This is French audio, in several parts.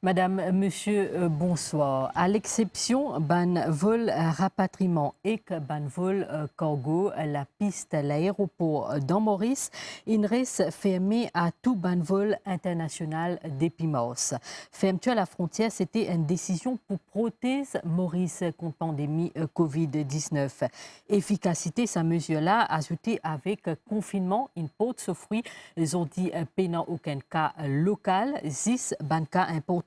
Madame, Monsieur, bonsoir. À l'exception d'un vol rapatriement et d'un vol cargo, la piste, l'aéroport dans Maurice, il reste fermé à tout ban vol international depuis mars. Fermeture à la frontière, c'était une décision pour protéger Maurice contre la pandémie COVID-19. Efficacité, sa mesure-là, ajoutée avec confinement, une porte s'offrit, ils ont dit, pénant aucun cas local, 10 ban cas importés.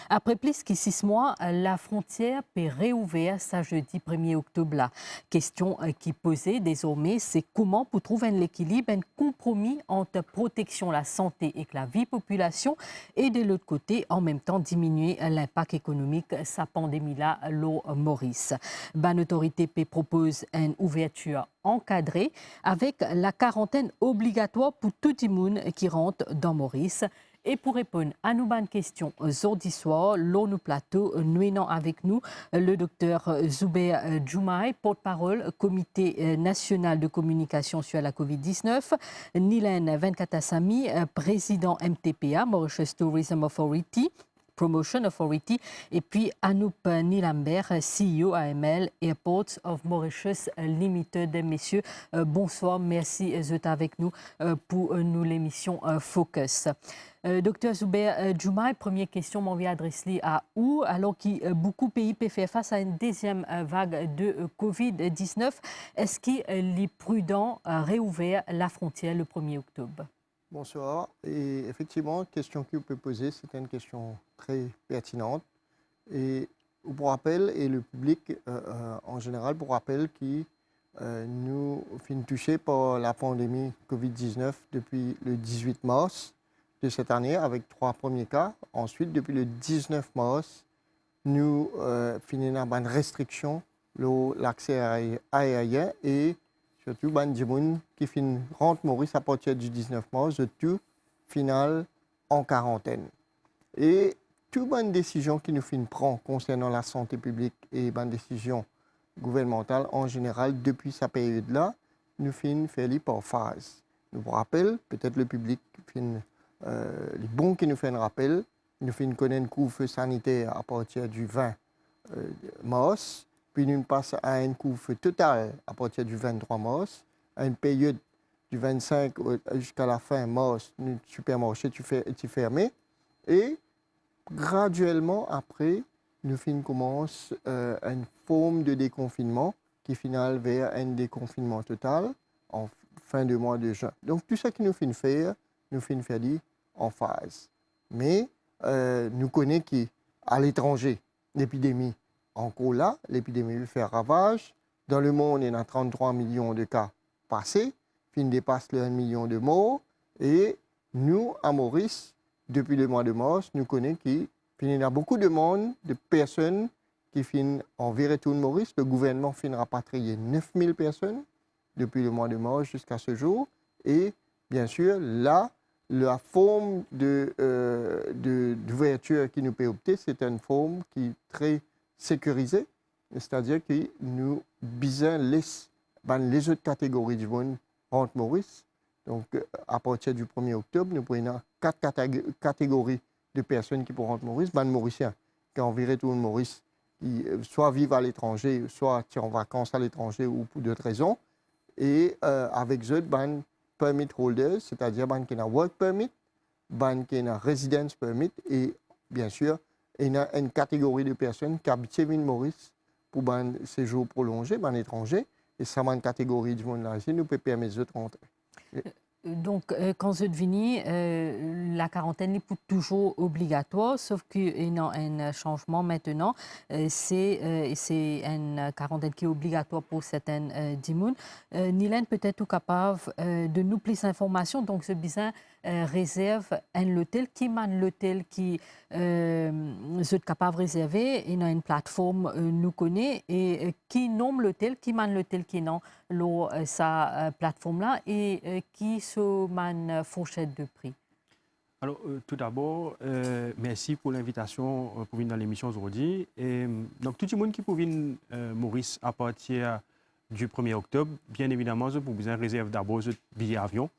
Après plus que 6 mois, la frontière peut réouvrir ce jeudi 1er octobre. La question qui posait désormais, c'est comment pour trouver un équilibre, un compromis entre protection de la santé et de la vie population et de l'autre côté, en même temps, diminuer l'impact économique de sa pandémie-là, l'eau Maurice. Ban autorité propose une ouverture encadrée avec la quarantaine obligatoire pour tout le monde qui rentre dans Maurice. Et pour répondre à nos bonnes questions aujourd'hui soir, l'ONU Plateau, nous avons avec nous le docteur Zuber Djoumaï, porte-parole Comité national de communication sur la COVID-19, Nilen Venkatassamy, président MTPA, Mauritius Tourism Authority, Promotion Authority, et puis Anup Nilambert, CEO AML Airports of Mauritius Limited. Messieurs, bonsoir, merci d'être avec nous pour nous l'émission Focus. Docteur Zuber Djoumaï, première question, m'en vient adresser à où, alors que beaucoup de pays peuvent faire face à une deuxième vague de COVID-19. Est-ce qu'il est prudent réouvrir la frontière le 1er octobre? Bonsoir. Et effectivement, la question que vous pouvez poser, c'est une question très pertinente. Et pour rappel, et le public en général, pour rappel, qui nous sommes touchés par la pandémie COVID-19 depuis le 18 mars de cette année, avec 3 premiers cas. Ensuite, depuis le 19 mars, nous finissons par une restriction l'accès aérien et surtout ban gens qui rentrent Maurice à partir du 19 mars, de tout final en quarantaine. Et toute bonne décision qui nous prend concernant la santé publique et bonne décision gouvernementale en général depuis cette période-là, nous faire par phase. Nous vous rappelle, peut-être le public les bons qui nous fait un rappel, nous connaître un couvre-feu sanitaire à partir du 20 mars. Puis nous passons à un couvre-feu total à partir du 23 mars, à une période du 25 jusqu'à la fin mars, le supermarché est fermé. Et graduellement, après, nous commençons une forme de déconfinement qui finale vers un déconfinement total en fin de mois de juin. Donc tout ça que nous faire, nous faire en phase. Mais nous connaissons qu'à l'étranger, l'épidémie encore là, l'épidémie fait ravage. Dans le monde, il y a 33 millions de cas passés, qui dépasse les 1 million de morts. Et nous, à Maurice, depuis le mois de mars, nous connaissons qu'il y a beaucoup de monde, de personnes qui finissent en retour de Maurice. Le gouvernement finit rapatrier 9000 personnes depuis le mois de mars jusqu'à ce jour. Et bien sûr, là, la forme d'ouverture qui nous peut opter, c'est une forme qui est très sécurisé, c'est-à-dire que nous visons les autres catégories du monde rentrent Maurice. Donc, à partir du 1er octobre, nous prenons 4 catégories de personnes qui pourront rentrer Maurice. Les Mauriciens qui ont viré tout le Maurice, qui soit vivent à l'étranger, soit qui sont en vacances à l'étranger ou pour d'autres raisons. Et avec eux, les permit holders, c'est-à-dire les qui ont work permit, les qui ont residence permit et bien sûr, il y a une catégorie de personnes qui habitent l'île Maurice pour un séjour prolongé, un étranger. Et ça, une catégorie du monde là, nous peut permettre de rentrer. Donc, quand vous venez, la quarantaine n'est pas toujours obligatoire, sauf qu'il y a un changement maintenant. C'est une quarantaine qui est obligatoire pour certaines dimoun. Nilen peut-être capable de nous plus d'informations. Donc, ce besoin réserve un hôtel qui mène l'hôtel qui est capable de réserver. Il y a une plateforme nous connaît et qui nomme l'hôtel, qui mène l'hôtel qui non sa plateforme-là et qui se mène fourchette de prix. Alors, tout d'abord, merci pour l'invitation pour venir dans l'émission aujourd'hui. Donc, tout le monde qui peut venir Maurice à partir du 1er octobre, bien évidemment, je peux besoin réserver d'abord ce billet avion.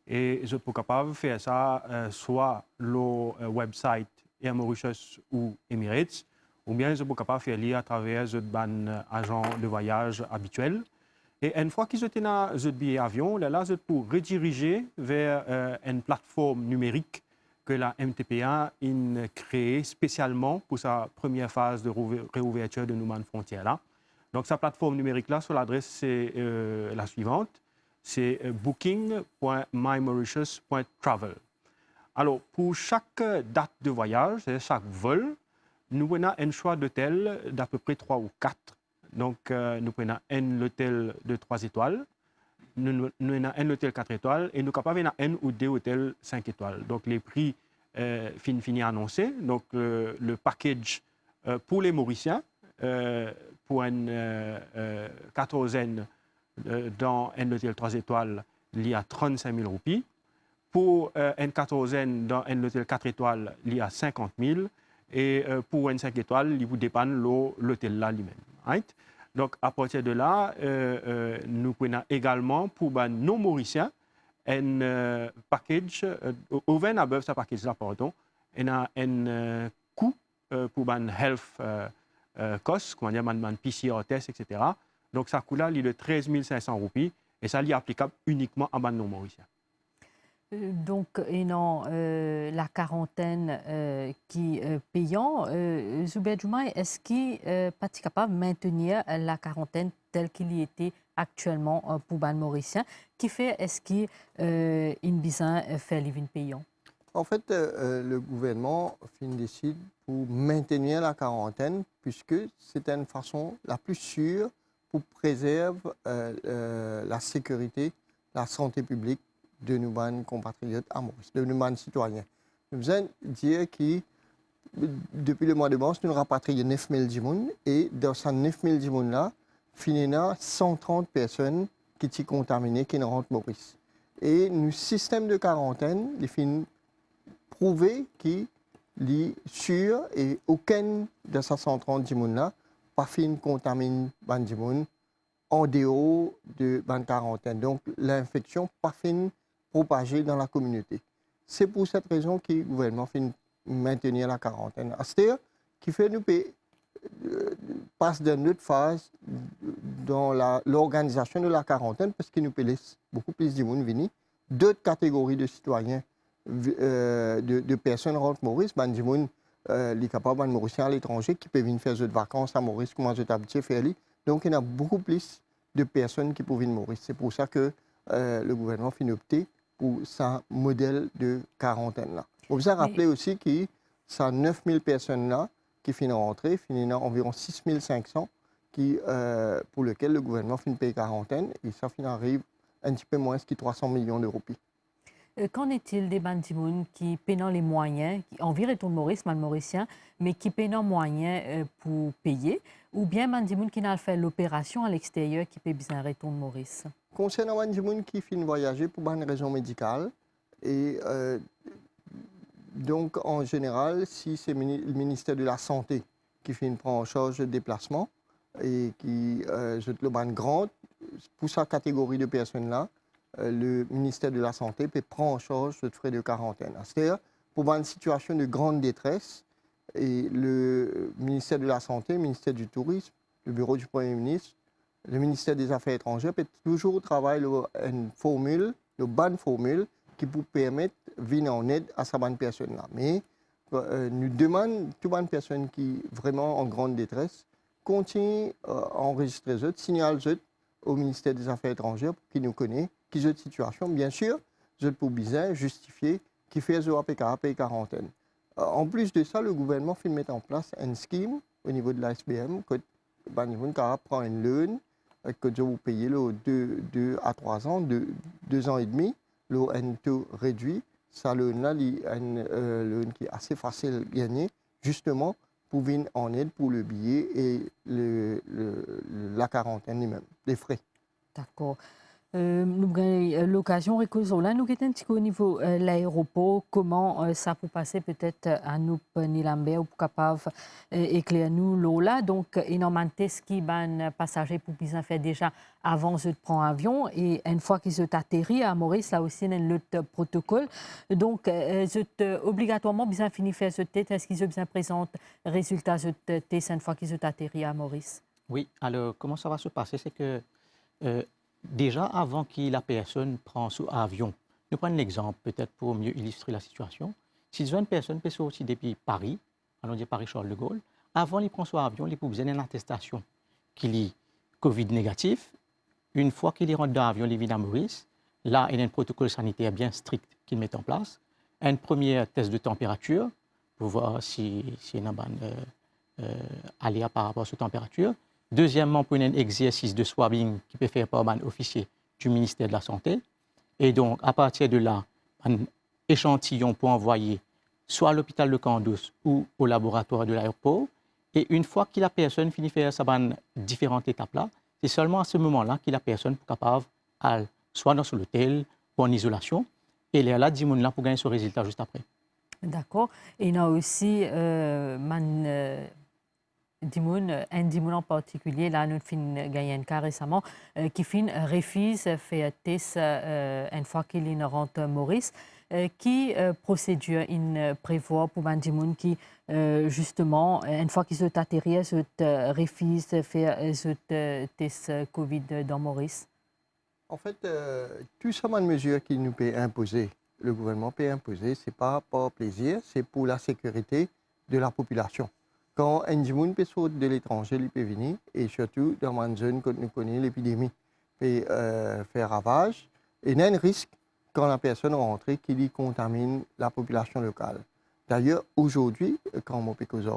Et je peux capable de faire ça soit le website Air Mauritius ou Emirates, ou bien ils sont capables de faire lire à travers un agent de voyage habituel. Et une fois qu'ils ont un billet avion, là, ils pour rediriger vers une plateforme numérique que la MTPA a créée spécialement pour sa première phase de réouverture de nos frontières là. Donc, sa plateforme numérique-là, sur l'adresse, c'est la suivante. C'est booking.mymauritius.travel. Alors, pour chaque date de voyage, chaque vol, nous prenons un choix d'hôtel d'à peu près 3 ou 4. Donc, nous prenons un hôtel de 3 étoiles, nous avons un hôtel 4 étoiles et nous sommes capables d'avoir un ou deux hôtels 5 étoiles. Donc, les prix finis annoncés. Donc, le package pour les Mauriciens, pour une quatorzaine dans un hôtel 3 étoiles, il y a 35 000 roupies. Pour une quatorzaine dans un hôtel 4 étoiles, il y a 50 000. Et pour une 5 étoiles, il vous dépanne l'hôtel là lui-même. Right? Donc, à partir de là, nous prenons également pour les non-mauriciens un package, au 20 above ce package-là, pardon, il y a un coût pour les health costs, comment dire, les PCR tests, etc. Donc, ça coûte là, il est de 13 500 roupies et ça est applicable uniquement à les non-mauriciens. Donc, et non, la quarantaine qui est payant, Zubair Djoumai, est-ce qu'il n'est pas capable de maintenir la quarantaine telle qu'il y était actuellement pour les Mauriciens? Qui fait, est-ce qu'il besoin de faire les payants? En fait, le gouvernement décide pour maintenir la quarantaine, puisque c'est une façon la plus sûre pour préserver la sécurité, la santé publique de nos compatriotes à Maurice, de nos citoyens. Nous allons dire que depuis le mois de mars, nous rapatrions 9 000 djimoun et dans ces 9 000 djimoun-là, finalement 130 personnes qui sont contaminées, qui ne rentrent Maurice. Et le système de quarantaine, il finit prouvé qu'il est sûr et aucun de ces 130 djimoun-là pas fin contamine les djimoun en dehors de la quarantaine. Donc l'infection pas fin propagée dans la communauté. C'est pour cette raison que le gouvernement fait maintenir la quarantaine. C'est-à-dire qu'il fait nous passe dans une autre phase dans l'organisation de la quarantaine parce qu'il nous laisse beaucoup plus de monde venir. D'autres catégories de citoyens, de personnes rentrent Maurice, les capables de Mauriciens à l'étranger qui peuvent venir faire des vacances à Maurice, comment je habitué à faire. Donc il y a beaucoup plus de personnes qui peuvent venir Maurice. C'est pour ça que le gouvernement fait opter pour ce modèle de quarantaine-là. On vous a rappelé aussi que ces 9 000 personnes-là qui finissent rentrer, finissent environ 6 500 pour lesquelles le gouvernement finit payer quarantaine et ça arrive un petit peu moins que 300 millions de roupies. Qu'en est-il des bandimouns qui paient les moyens, qui envie retourner Maurice, mauricien, mais qui paient les moyens pour payer, ou bien bandimouns qui n'ont fait l'opération à l'extérieur qui paient besoin retourner Maurice? Concernant les bandimouns qui finissent voyager pour une raison médicale, et donc en général, si c'est le ministère de la Santé qui prend en charge le déplacement et qui jette le ban grand, pour sa catégorie de personnes-là, le ministère de la Santé peut prendre en charge ce frais de quarantaine. C'est-à-dire, pour une situation de grande détresse, et le ministère de la Santé, le ministère du Tourisme, le bureau du Premier ministre, le ministère des Affaires étrangères peut toujours travailler une formule, une bonne formule, qui peut permettre de venir en aide à ces bonnes personnes-là. Mais nous demandons à toutes les personnes qui sont vraiment en grande détresse, continuent à enregistrer eux, signaler au ministère des Affaires étrangères pour qu'ils nous connaissent, qu'ils ont une situation. Bien sûr, je peux bien justifier qui fait un APK quarantaine. En plus de ça, le gouvernement fait mettre en place un scheme au niveau de l'ASBM, que le prend une loan, que je vous payez 2 à 3 ans, 2 ans et demi, un taux réduit. Ça, loan-là, un loan qui est assez facile à gagner, justement pour venir en aide pour le billet et la quarantaine lui-même, les frais. D'accord. Nous avons l'occasion de là, nous avons au niveau de l'aéroport, comment ça peut passer peut-être à nous, Nilambe, ou capable d'éclairer nous là. Donc, énormément de tests qui ban passagers pour bien faire déjà avant de prendre l'avion. Et une fois qu'ils ont atterri à Maurice, là aussi, il y a le protocole. Donc, obligatoirement bien fini faire ce test. Est-ce qu'ils ont bien présenté les résultats de ce test une fois qu'ils ont atterri à Maurice? Oui, alors comment ça va se passer? C'est que déjà, avant que la personne prenne son avion, nous prenons l'exemple peut-être pour mieux illustrer la situation. Si une personne peut sortir depuis Paris, allons dire Paris-Charles de Gaulle, avant de prendre son avion, il peut besoin d'une attestation qu'il est Covid négatif. Une fois qu'il rentre dans l'avion, il vient à Maurice. Là, il y a un protocole sanitaire bien strict qu'il met en place. Un premier test de température pour voir si il y a un aléa par rapport à cette température. Deuxièmement, pour un exercice de swabbing qui peut faire par un officier du ministère de la Santé. Et donc, à partir de là, un échantillon pour envoyer soit à l'hôpital de Candous ou au laboratoire de l'aéroport. Et une fois que la personne finit de faire ces différentes étapes-là, c'est seulement à ce moment-là que la personne est capable d'aller soit dans l'hôtel ou en isolation. Et elle est là, 10 minutes là pour gagner ce résultat juste après. D'accord. Et il y a aussi un Dimoun en particulier, là, nous avons gagné un cas récemment, qui refuse fait un test une fois qu'il rentre Maurice. Qui procédure il prévoit pour un Dimoun qui, justement, une fois qu'ils ont atterri, refuse faire un test Covid dans Maurice? En fait, tout ça, une mesure qui nous peut imposer, le gouvernement peut imposer, ce n'est pas par plaisir, c'est pour la sécurité de la population. Quand un Dimoun peut sortir de l'étranger, il peut venir, et surtout dans une zone que nous connaissons, l'épidémie peut faire ravage, et il y a un risque quand la personne rentre qu'il y contamine la population locale. D'ailleurs, aujourd'hui, quand on peut causer,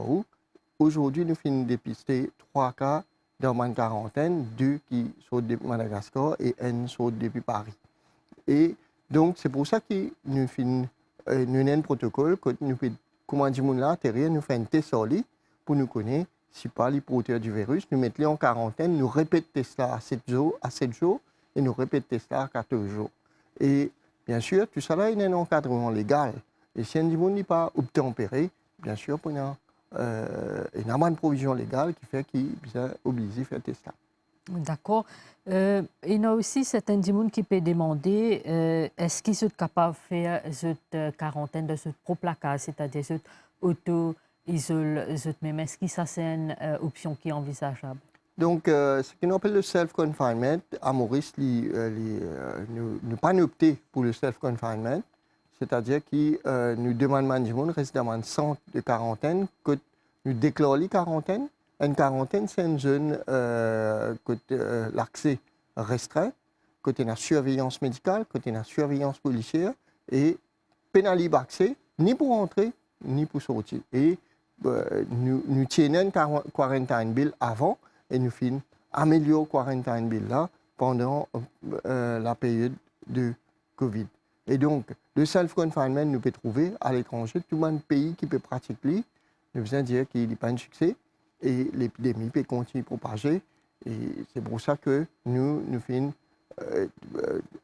aujourd'hui, nous finissons dépister 3 cas dans une quarantaine, 2 qui sortent de Madagascar et 1 sort depuis Paris. Et donc, c'est pour ça que nous avons un protocole, que nous comment dire, là, atterrir, nous faisons un test sur lui pour nous connaître si pas les porteurs du virus, nous mettons en quarantaine, nous répétons test à 7 jours et nous répétons test à 14 jours. Et bien sûr, tout ça là, il y a un encadrement légal. Et si un monde n'est pas obtempéré, bien sûr, il y a une provision légale qui fait qu'il est obligé de faire test. D'accord. Il y a aussi certains gens qui peuvent demander est-ce qu'ils sont capables de faire cette quarantaine de ce pro-placage, c'est-à-dire cette auto-isole, même. Est-ce que ça, c'est une option qui est envisageable? Donc, ce qu'on appelle le self-confinement, à Maurice, nous pas opté pour le self-confinement, c'est-à-dire que nous demandons à gens rester dans un centre de quarantaine, que nous déclarons les quarantaines. Une quarantaine, c'est une zone l'accès restreint, côté la surveillance médicale, côté la surveillance policière, et pénaliser accès, ni pour entrer, ni pour sortir. Et nous tenons une quarantaine bill avant, et nous finissons améliorer la quarantaine bill là pendant la période de Covid. Et donc, le self-confinement, nous peut trouver à l'étranger, tout le pays qui peut pratiquer, nous faisons dire qu'il n'est pas un succès. Et l'épidémie peut continuer à propager. Et c'est pour ça que nous faisons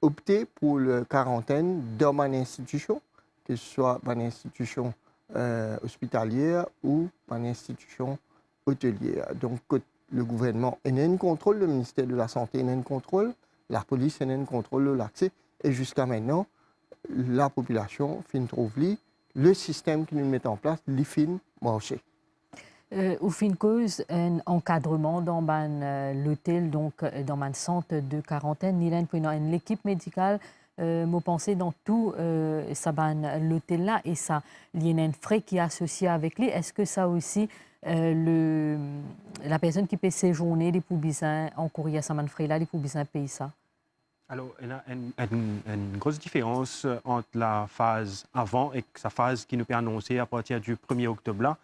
opter pour la quarantaine dans une institution, que ce soit une institution hospitalière ou une institution hôtelière. Donc, le gouvernement a un contrôle, le ministère de la Santé a un contrôle, la police a un contrôle de l'accès. Et jusqu'à maintenant, la population fin trouve le système que nous mettons en place, les fin marcher. Au fin de cause, un encadrement dans l'hôtel, donc dans un centre de quarantaine, il y a l'équipe médicale, moi pensé dans tout l'hôtel là, et ça, il y a un frais qui est associé avec lui. Est-ce que ça aussi, la personne qui peut séjourner, les poubisains, encourir à ce frais là, les poubisains payent ça? Alors, il y a une grosse différence entre la phase avant et sa phase qui nous est annoncée à partir du 1er octobre. Là,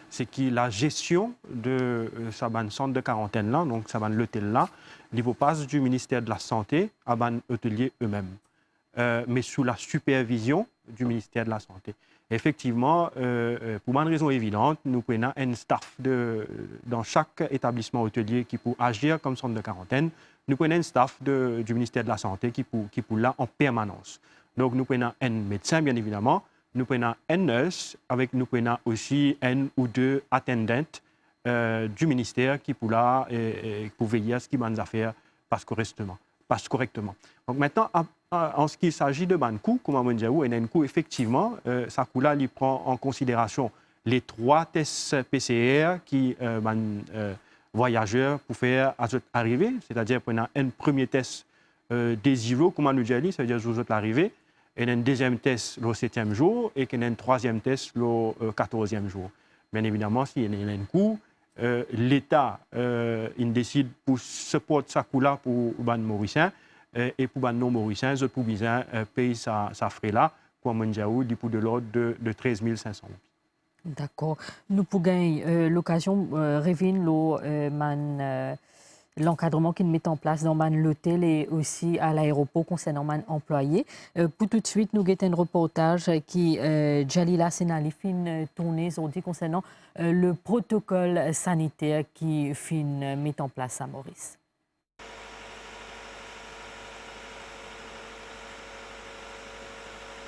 c'est que la gestion de ce centre de quarantaine, là, donc l'hôtel là, niveau passe du ministère de la Santé à hôteliers eux-mêmes, mais sous la supervision du ministère de la Santé. Effectivement, pour une raison évidente, nous prenons un staff dans chaque établissement hôtelier qui peut agir comme centre de quarantaine. nous prenons un staff du ministère de la Santé qui pour là en permanence. Donc, nous prenons un médecin, bien évidemment, nous prenons un nurse, nous prenons aussi un ou deux attendants du ministère qui pour là pour veiller à ce qui va nous faire passe correctement. Donc, maintenant, en ce qui s'agit de Bankou, comme on dit, et Nenkou, effectivement, ça là, il prend en considération les 3 tests PCR qui voyageurs pour faire à cette arrivée, c'est-à-dire prendre un premier test des 0, comme on nous dit, c'est-à-dire aux l'arrivée, et un deuxième test le 7e jour et un troisième test le 14e jour. Bien évidemment, s'il y a un coup, l'État il décide pour supporter ça là pour les Mauriciens et pour les non-Mauriciens, ils pour bien payer ça frais là, comme on dit, pour de l'ordre de 13 500 €. D'accord. Nous pouvons l'occasion de l'encadrement qu'ils mettent en place dans l'hôtel et aussi à l'aéroport concernant les employés. Pour tout de suite, nous avons un reportage qui Jalila Senali fin tourné aujourd'hui concernant le protocole sanitaire qui fin met en place à Maurice.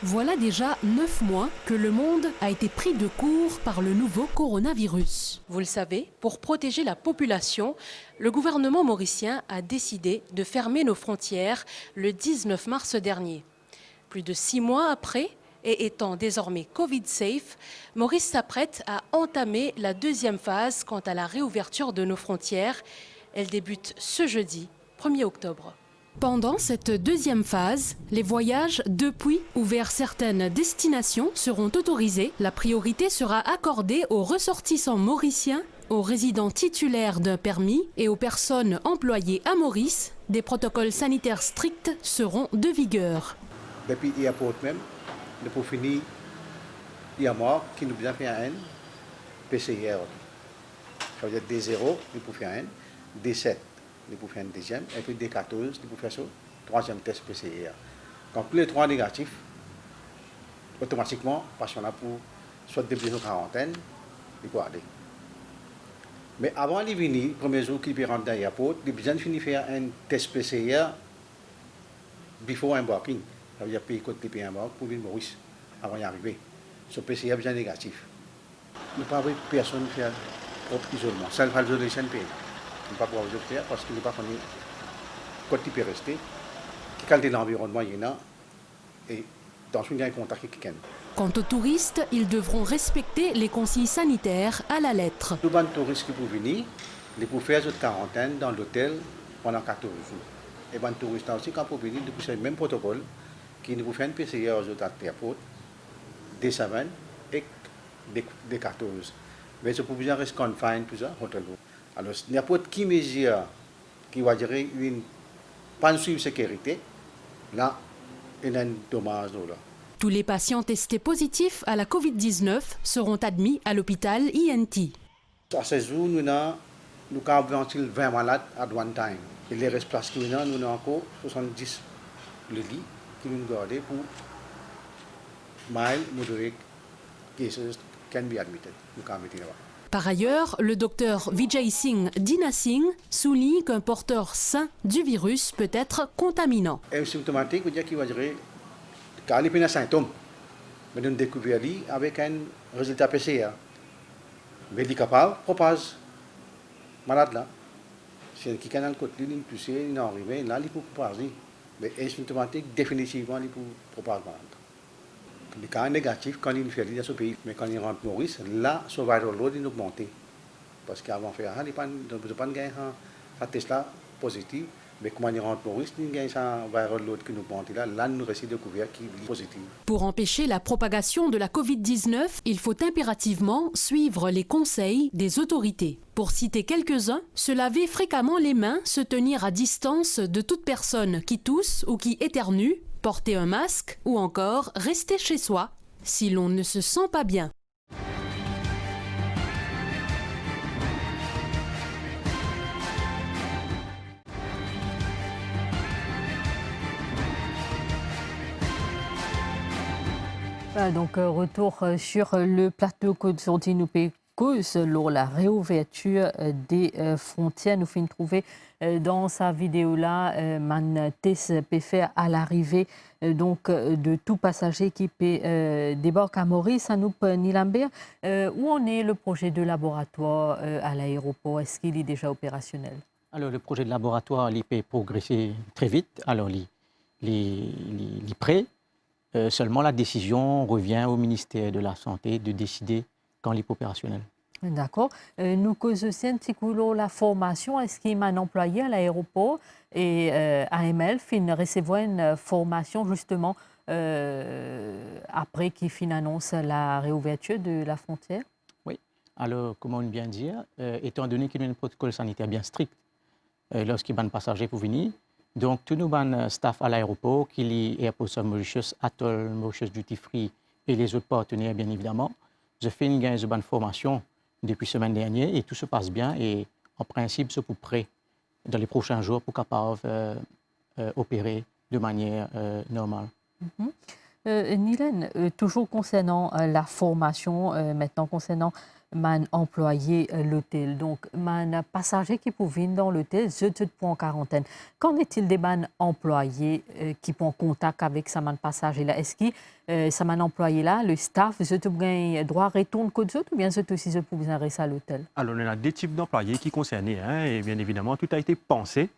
Voilà déjà 9 mois que le monde a été pris de court par le nouveau coronavirus. Vous le savez, pour protéger la population, le gouvernement mauricien a décidé de fermer nos frontières le 19 mars dernier. Plus de 6 mois après, et étant désormais Covid-safe, Maurice s'apprête à entamer la 2e phase quant à la réouverture de nos frontières. Elle débute ce jeudi, 1er octobre. Pendant cette 2e phase, les voyages depuis ou vers certaines destinations seront autorisés. La priorité sera accordée aux ressortissants mauriciens, aux résidents titulaires d'un permis et aux personnes employées à Maurice. Des protocoles sanitaires stricts seront de vigueur. Depuis l'aéroport même, pour finir, il y a moi qui nous a fait un PCR. Ça veut dire D0, il faut faire un, D7. Il faut faire un deuxième, et puis D14, il faut faire ça, 3e test PCR. Quand tous les 3 négatifs, automatiquement, parce qu'on a pour soit des besoins de quarantaine, il faut aller. Mais avant de venir, le premier jour qu'il peut rentrer dans l'aéroport, il a besoin de finir faire un test PCR before embarking. Ça veut dire payer côté pays embarque pour venir Maurice avant d'y arriver. Ce PCR est bien négatif. Nous ne pouvons pas personne faire propre isolement. Self-isolation pays. Il ne peut pas pouvoir le faire parce qu'il n'est pas connu quand il peut rester, quelle qualité de l'environnement il y a et dans son contact avec quelqu'un. Quant aux touristes, ils devront respecter les consignes sanitaires à la lettre. Tous les touristes qui peuvent venir, ils peuvent faire cette quarantaine dans l'hôtel pendant 14 jours. Et les touristes aussi, quand ils peuvent venir, ils peuvent faire le même protocole qui nous fait un PCR aux autres aéroports, des semaines et des 14. Mais ce pour bien rester confined, tout ça, hôtel. Alors, n'importe qui mesure qui va dire une panne de sécurité, là, il y a un dommage. Là. Tous les patients testés positifs à la Covid-19 seront admis à l'hôpital INT. À ce jour, nous avons 20 malades à one time. Et les restes places que nous avons encore 70 le lit qui nous gardent pour mild, moderate cases can be admitted. Par ailleurs, le docteur Vijay Singh Dina Singh souligne qu'un porteur sain du virus peut être contaminant. Un symptomatique veut dire qu'il va dire qu'il y a un symptôme, mais nous découvrons avec un résultat PCR. Mais il est capable de propager malade là. Si quelqu'un a le côté, il est poussé, il est arrivé, là il peut propager. Mais asymptomatique, définitivement, il peut propager malade. Les cas négatifs, quand il fait dans ce pays, mais quand il rentre Maurice, là, son viral load est augmenté. Parce qu'avant de faire, il n'y a pas de test là positif, mais quand il rentre Maurice, il y a un viral load qui nous augmente. Là, nous réussit découvert qui est positif. Pour empêcher la propagation de la Covid-19, il faut impérativement suivre les conseils des autorités. Pour citer quelques-uns, se laver fréquemment les mains, se tenir à distance de toute personne qui tousse ou qui éternue, porter un masque ou encore rester chez soi si l'on ne se sent pas bien. Donc, retour sur le plateau qu'aujourd'hui nous pouvons cause lors la réouverture des frontières. Nous finissons trouver dans sa vidéo là, man test peut faire à l'arrivée donc de tout passager qui peut débarquer à Maurice, à nous Nilambert. Où en est le projet de laboratoire à l'aéroport? Est-ce qu'il est déjà opérationnel? Alors, le projet de laboratoire, il peut progresser très vite. Alors, il est prêt. Seulement, la décision revient au ministère de la Santé de décider quand il est opérationnel. D'accord. Nous causons aussi un petit coup la formation. Est-ce qu'il y a un employé à l'aéroport et AML fin recevoir une formation justement après qu'il annonce la réouverture de la frontière? Oui. Alors, comment bien dire, étant donné qu'il y a un protocole sanitaire bien strict lorsqu'il y a un passager pour venir, donc tous nos staff à l'aéroport, qu'il y ait Airports of Mauritius, Atoll, Mauritius Duty Free et les autres partenaires, bien évidemment, je fais une formation depuis la semaine dernière et tout se passe bien et en principe, c'est pour prêt dans les prochains jours pour capable opérer de manière normale. Nilène, toujours concernant la formation, maintenant concernant mon employé l'hôtel, donc mon passager qui peut venir dans l'hôtel, je te prends en quarantaine. Qu'en est-il des employés qui prennent contact avec ce passager là? Est-ce que ce employé là, le staff, je te gagne droit à retourner code ou bien je te aussi je peux vous rester à l'hôtel? Alors, on a deux types d'employés qui sont concernés, hein, et bien évidemment, tout a été pensé.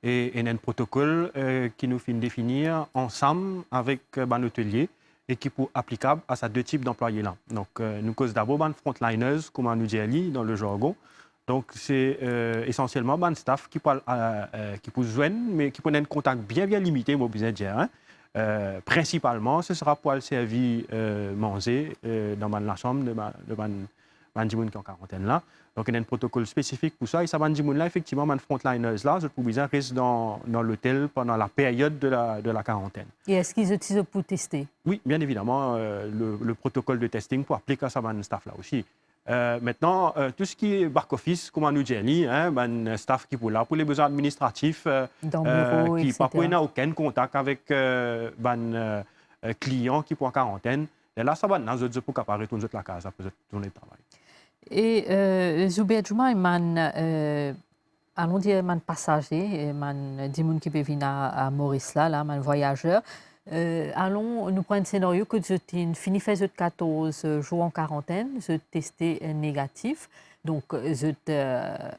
Et il y a un protocole qui nous fait définir ensemble avec l'hôtelier et qui est applicable à ces deux types d'employés-là. Donc, nous causons d'abord les frontliners, comme on nous dit dans le jargon. Donc, c'est essentiellement les staff qui peut joindre, mais qui peut un contact bien limité, moi, besoin de dire. Hein. Principalement, ce sera pour le servir manger dans la chambre de gens qui sont en quarantaine là. Donc, il y a un protocole spécifique pour ça. Et ça, là, effectivement, les frontliners là, je peux bien rester dans l'hôtel pendant la période de la quarantaine. Et est-ce qu'ils utilisent pour tester? Oui, bien évidemment, le protocole de testing pour appliquer à ça, staff là aussi. Maintenant, tout ce qui est back-office, comme on nous dit, hein, staff qui est là pour les besoins administratifs, bureau, qui etc. n'a aucun contact avec clients qui sont en quarantaine. Et là, ça va, nous sommes capables de retourner à la case après journée de travail. Et Zubair Juma, allons dire man passager, man des gens qui peuvent venir à Maurice là, man voyageur. Allons nous prendre un scénario que je fini fait 14 jours en quarantaine, je testé négatif, donc je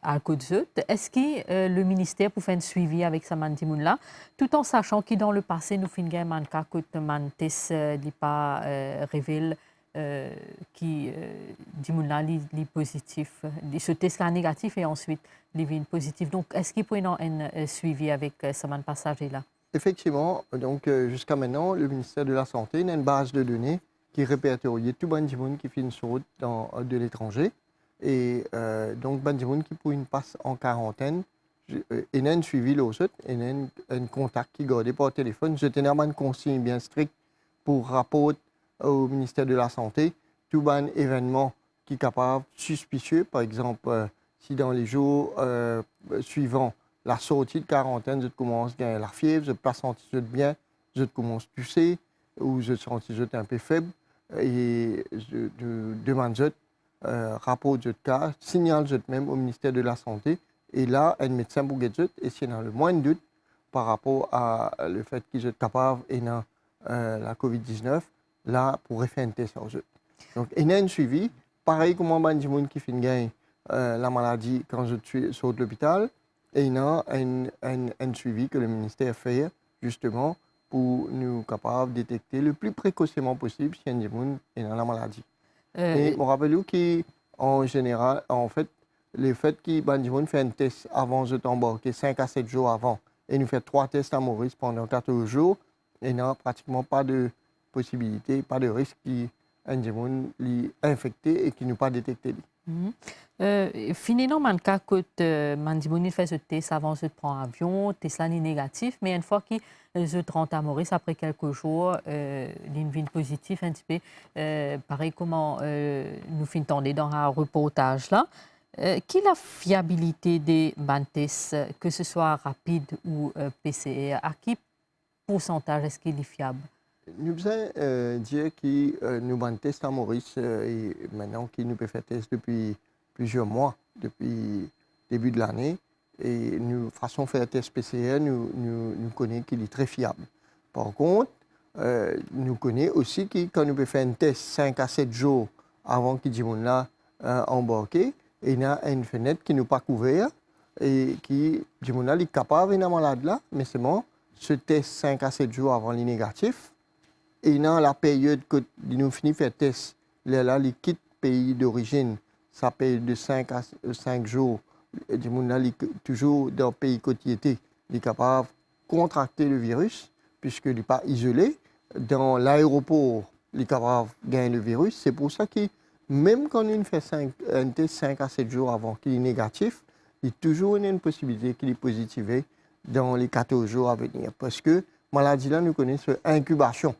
à cause de est-ce que le ministère peut faire un suivi avec ce man là, tout en sachant que dans le passé nous finissons man cas que man test n'est pas révèle qui dit est positif, ce test là négatif et ensuite il est positif. Donc est-ce qu'il peut y avoir un suivi avec ce man passager là? Effectivement, donc jusqu'à maintenant, le ministère de la Santé a une base de données qui répertorie tout le monde qui fait une route de l'étranger. Et donc, les gens qui pour une passe en quarantaine, il y a un suivi là aussi, il y a un contact qui est gardé par téléphone. Je tenais à une consigne bien stricte pour rapporter au ministère de la Santé tout un événement qui est capable, suspicieux, par exemple, si dans les jours suivants, la sortie de quarantaine, je commence à gagner la fièvre, je ne pas sentir bien, je commence à tousser, ou je sens un peu faible, et je demande rapport de cas, signale même au ministère de la Santé, et là, un médecin pour guetter, et s'il y a le moins de doute par rapport à le fait qu'ils sont capables et la COVID-19, là, pour faire un test aux autres. Donc, il y a un suivi, pareil comme un gens qui fait gagner la maladie quand je suis sur l'hôpital, et il y a un suivi que le ministère fait justement pour nous capables de détecter le plus précocement possible si un gens est dans la maladie. Et on rappelle qu'en général, en fait, le fait que les gens font un test avant de t'embarquer, 5 à 7 jours avant, et nous fait 3 tests à Maurice pendant 14 jours, il n'y a pratiquement pas de possibilité, pas de risque qu'un gens est infecté et qu'il n'est pas détecté. Finalement, man cas que man fait ce test avant de prendre avion, test là est négatif, mais une fois qu'il se rentre à Maurice après quelques jours, il vient positif un petit peu, pareil comment nous finissons dans un reportage là. Quelle est la fiabilité des tests, que ce soit rapide ou PCR? À quel pourcentage est-ce qu'il est fiable? Nous faisons dire que nous avons testé à Maurice et maintenant qui nous peut faire test depuis plusieurs mois, depuis le début de l'année. Et nous façon faire test PCR, nous connaissons qu'il est très fiable. Par contre, nous connaissons aussi que quand nous pouvons faire un test 5 à 7 jours avant que nous là embarqué, il y a une fenêtre qui n'est pas couverte et qui est capable de malade là, mais seulement ce test 5 à 7 jours avant les négatifs. Et dans la période que nous finissons de faire test, là, les quitte pays d'origine, ça paye de 5 à 5 jours. Du monde là, toujours dans le pays côtier, il est capable de contracter le virus, puisqu'il n'est pas isolé. Dans l'aéroport, il est capable de gagner le virus. C'est pour ça que même quand on fait un test 5 à 7 jours avant qu'il est négatif, il y a toujours une possibilité qu'il est positivé dans les 14 jours à venir. Parce que la maladie là, nous connaissons l'incubation.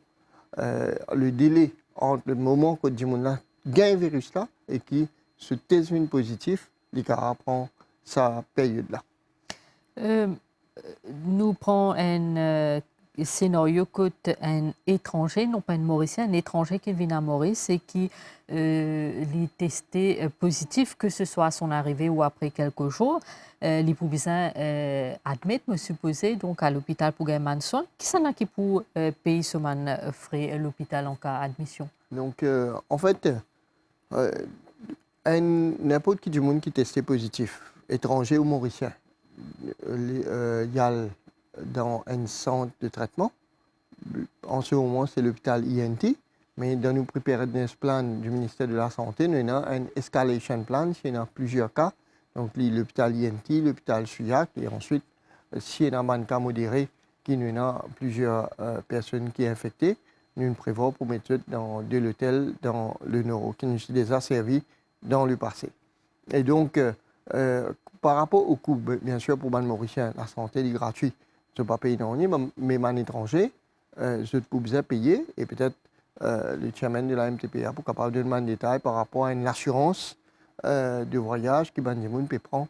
Le délai entre le moment que le monde gagne le virus là et qui se teste positif, il prend sa période là. Nous prenons un scénario qu'un étranger, non pas un Mauricien, un étranger qui vient à Maurice et qui est testé positif, que ce soit à son arrivée ou après quelques jours. Il peut bien admettre, me supposer, donc à l'hôpital pour gagner soin. Qui s'en qui pour payer ce frais à l'hôpital en cas d'admission? Donc, en fait, n'importe qui du monde qui est testé positif, étranger ou mauricien, il y a dans un centre de traitement. En ce moment, c'est l'hôpital INT, mais dans nos preparedness plan du ministère de la Santé, nous avons un escalation plan, il y a plusieurs cas. Donc, l'hôpital INT, l'hôpital Suyac, et ensuite, s'il y a un cas modéré, qui nous a plusieurs personnes qui sont infectées, nous prévoyons pour mettre de l'hôtel dans le neuro, qui nous a déjà servi dans le passé. Et donc, par rapport au coût, bien sûr, pour les Mauriciens, la santé est gratuite. Je ne peux pas payer dans mais en étranger, je peux bien payer. Et peut-être le chairman de la MTPA pour capable de demander des détails par rapport à une assurance de voyage qui peut prendre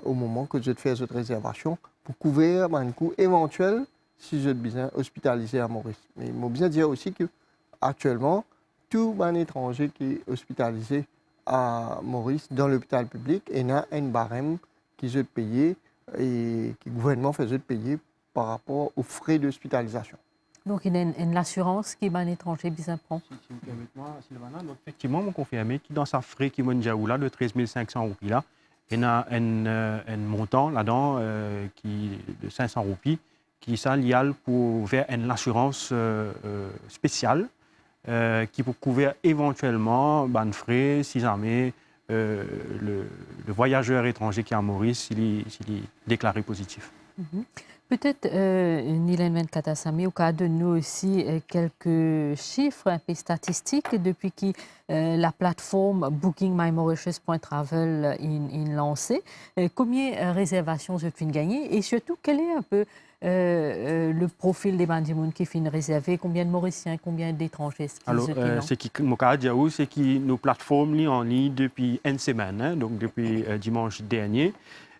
au moment que je fais cette réservation pour couvrir un coût éventuel si je suis hospitalisé à Maurice. Mais il faut bien dire aussi qu'actuellement, tout un étranger qui est hospitalisé à Maurice dans l'hôpital public, il y a un barème qui est payé et que le gouvernement fait payer par rapport aux frais d'hospitalisation. Donc, il y a une assurance qui est un étranger bien prend. Si vous permettez-moi, Sylvana, donc effectivement, on confirme que dans sa frais qui là de 13 500 roupies là, il y a un montant là-dedans qui de 500 roupies qui est lié pour vers une assurance spéciale qui peut couvrir éventuellement des frais si jamais le voyageur étranger qui est à Maurice s'il est déclaré positif. Peut-être, Nilen Katassami, au cas de nous aussi, quelques chiffres un peu statistiques depuis que la plateforme bookingmymauritius.travel est lancée. Combien de réservations vous avez gagnées et surtout, quel est un peu le profil des bandimouns qui finissent réservés? Combien de Mauriciens, combien d'étrangers? Alors, ce qui m'a dit, c'est que nos plateformes sont en ligne depuis une semaine, hein, donc depuis dimanche dernier.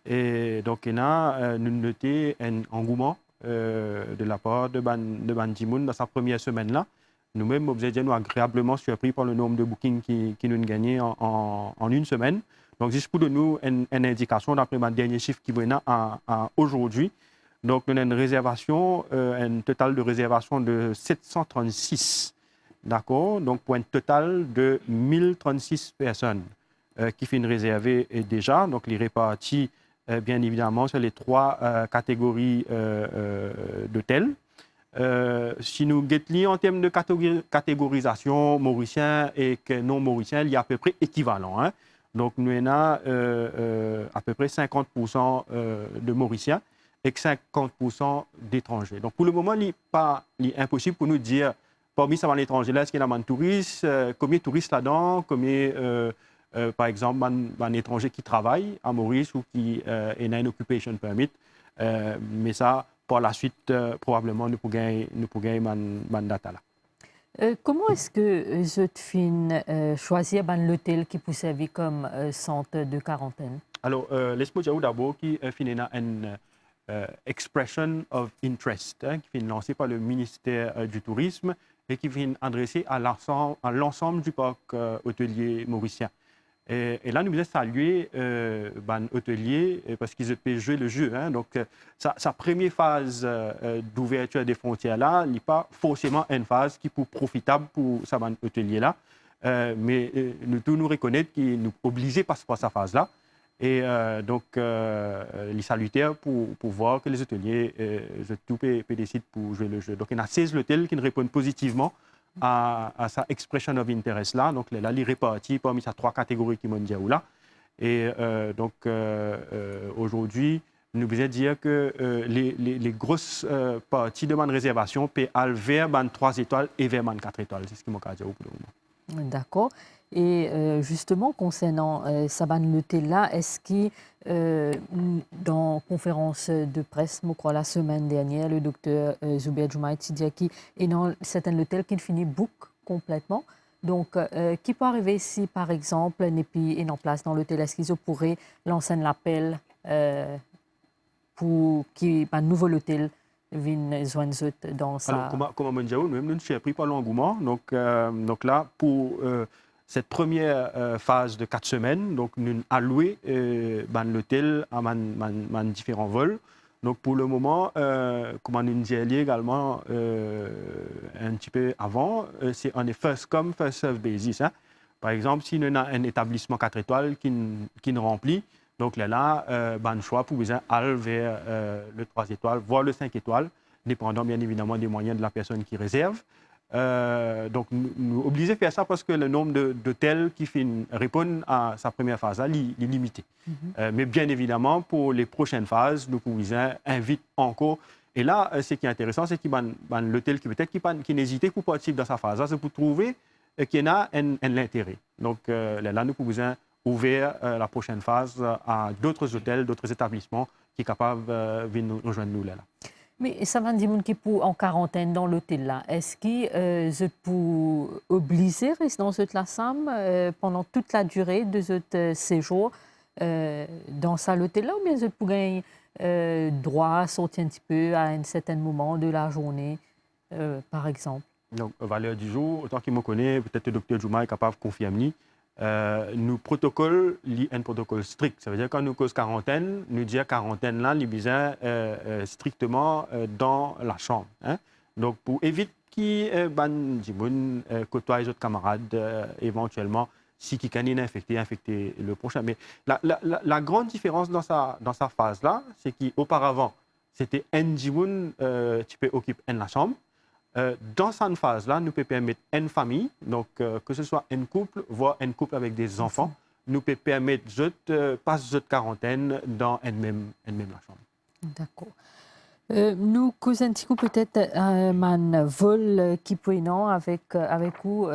Et donc, nous avons noté un engouement de la part de Bandimoun dans sa première semaine-là. Nous-mêmes, nous sommes agréablement surpris par le nombre de bookings qui nous ont gagné en une semaine. Donc, juste pour nous une indication, d'après ma dernier chiffre qui est à aujourd'hui, donc nous avons une réservation, un total de réservation de 736, d'accord? Donc, pour un total de 1036 personnes qui finissent réservées déjà. Donc, les répartis bien évidemment sur les trois catégories d'hôtels. Si nous guettons en termes de catégorisation mauricien et non mauricien, il y a à peu près équivalent. Hein. Donc nous avons à peu près 50% de mauriciens et 50% d'étrangers. Donc pour le moment, il est impossible pour nous de dire, parmi ces étrangers-là, est-ce qu'il y a un touriste, combien de touristes là-dedans, combien... par exemple, un étranger qui travaille à Maurice ou qui a une occupation permit. Mais ça, par la suite, probablement, nous pourrons gagner une data là. Comment est-ce que vous choisir l'hôtel qui peut servir comme centre de quarantaine? Alors, laisse-moi dire d'abord qu'il finit Expression of Interest, qui est lancé par le ministère du Tourisme et qui vient adresser à l'ensemble du parc hôtelier mauricien. Et là, nous voulons saluer ban hôtelier parce qu'ils ont joué le jeu. Donc, sa première phase d'ouverture des frontières là, n'est pas forcément une phase qui est profitable pour sa ban hôtelier là, mais nous tous nous reconnaître qu'ils nous obligés par sa phase là. Et donc, les salutaires pour voir que les hôteliers tout décident pour jouer le jeu. Donc, il y a 16 hôtels qui répondent positivement à sa expression of interest là. Donc là, il est réparti parmi ces 3 catégories qui m'ont dit là. Et donc aujourd'hui, nous voulons dire que les grosses parties de ma réservation peuvent aller vers 3 étoiles et vers 4 étoiles. C'est ce qui m'a dit pour le moment. D'accord. Et justement, concernant Saban Letel-là, est-ce que dans conférence de presse, je crois, la semaine dernière, le docteur Zubair Joumaï dit qu'il y a certains hôtels qui finissent book complètement. Donc, qui peut arriver si, par exemple, n'est plus en place dans l'hôtel, est-ce qu'ils pourraient lancer un appel pour qu'un nouveau hôtel vienne joindre dans sa... Alors, comme on dit, nous-mêmes, nous ne sommes pris par l'engouement. Donc là, pour... cette première phase de 4 semaines, donc nous alloué l'hôtel à différents vols. Donc pour le moment, comme on nous dit également un petit peu avant, c'est on est first come, first serve basis. Par exemple, si nous avons un établissement 4 étoiles qui nous remplit, donc là, choix pour aller vers le 3 étoiles, voire le 5 étoiles, dépendant bien évidemment des moyens de la personne qui réserve. Donc, nous obligés de faire ça parce que le nombre d'hôtels qui répondent à sa première phase est limité. Mais bien évidemment, pour les prochaines phases, nous pouvons inviter encore. Et là, ce qui est intéressant, c'est que l'hôtel qui n'hésitait pas participer dans sa phase, c'est pour trouver qu'il y a un intérêt. Donc là, nous pouvons ouvrir la prochaine phase à d'autres hôtels, d'autres établissements qui sont capables de venir nous rejoindre nous là. Mais ça va dire qui sont en quarantaine dans l'hôtel là. Est-ce que vous êtes obligé de rester dans cette la SAM pendant toute la durée de ce séjour dans ça l'hôtel là, ou bien vous pouvez droit à sortir un petit peu à un certain moment de la journée, par exemple? Donc, valeur du jour, autant qu'il me connaît, peut-être le docteur Jouma est capable de confirmer. Nous protocole un protocole strict. Ça veut dire que quand nous cause quarantaine, nous disons quarantaine là, nous besoin strictement dans la chambre. Donc pour éviter qu'ils côtoient les autres camarades éventuellement, si quelqu'un est infecté le prochain. Mais la grande différence dans sa phase là, c'est qu'auparavant c'était un jiboun qui peut occuper la chambre. Dans cette phase-là, nous pouvons permettre une famille, donc que ce soit un couple, voire un couple avec des enfants, nous pouvons permettre de passer cette quarantaine dans une même la chambre. D'accord. Nous causons un petit coup peut-être un vol qui peut non avec vous,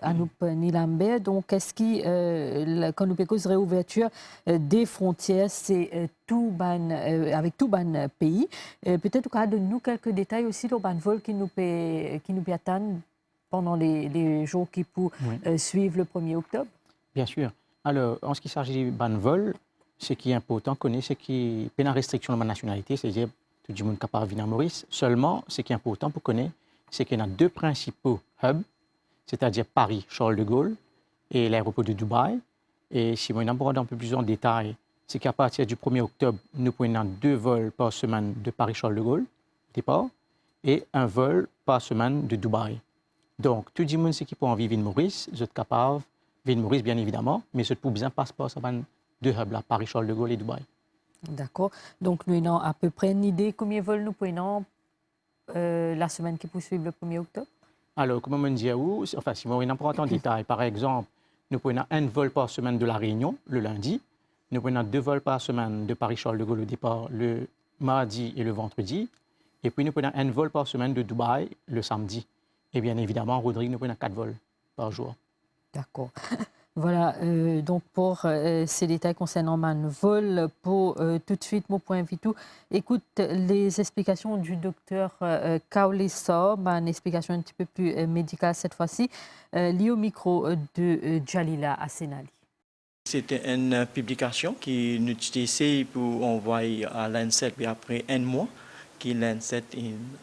Anoup Nilambert. Donc, est-ce que quand nous parlons de réouverture des frontières, c'est avec tout ban pays? Peut-être qu'on a de nous quelques détails aussi sur ban vol qui nous peut attendre pendant les jours qui peuvent suivre le 1er octobre? Bien sûr. Alors, en ce qui s'agit de ban vol, ce qui est important, c'est qu'il y a une restriction de ma nationalité, c'est-à-dire tout le monde est capable de venir à Maurice. Seulement, ce qui est important pour connaître, c'est qu'il y a 2 principaux hubs, c'est-à-dire Paris, Charles de Gaulle et l'aéroport de Dubaï. Et si on aborde un peu plus en détail, c'est qu'à partir du 1er octobre, nous pouvons avoir 2 vols par semaine de Paris-Charles de Gaulle, départ, et un vol par semaine de Dubaï. Donc, tout le monde qui peut en vivre à Maurice, vous êtes capable de vivre à Maurice, bien évidemment, mais vous pouvez bien passer par ces 2 hubs là, Paris-Charles de Gaulle et Dubaï. D'accord. Donc, nous avons à peu près une idée combien de vols nous pouvons la semaine qui peut suivre le 1er octobre? Alors, comme on dit, enfin, si on prend en détail, par exemple, nous pouvons avoir un vol par semaine de La Réunion le lundi, nous pouvons avoir 2 vols par semaine de Paris-Charles de Gaulle au départ le mardi et le vendredi, et puis nous pouvons avoir un vol par semaine de Dubaï le samedi. Et bien évidemment, Rodrigue, nous pouvons avoir 4 vols par jour. D'accord. Voilà, donc pour ces détails concernant mon vol, pour tout de suite, mon point vitou, écoute les explications du docteur Kaolissa, une explication un petit peu plus médicale cette fois-ci, liée au micro de Jalila Assenali. C'était une publication qui nous essayé pour envoyer à l'ANSET, puis après un mois, que l'ANSET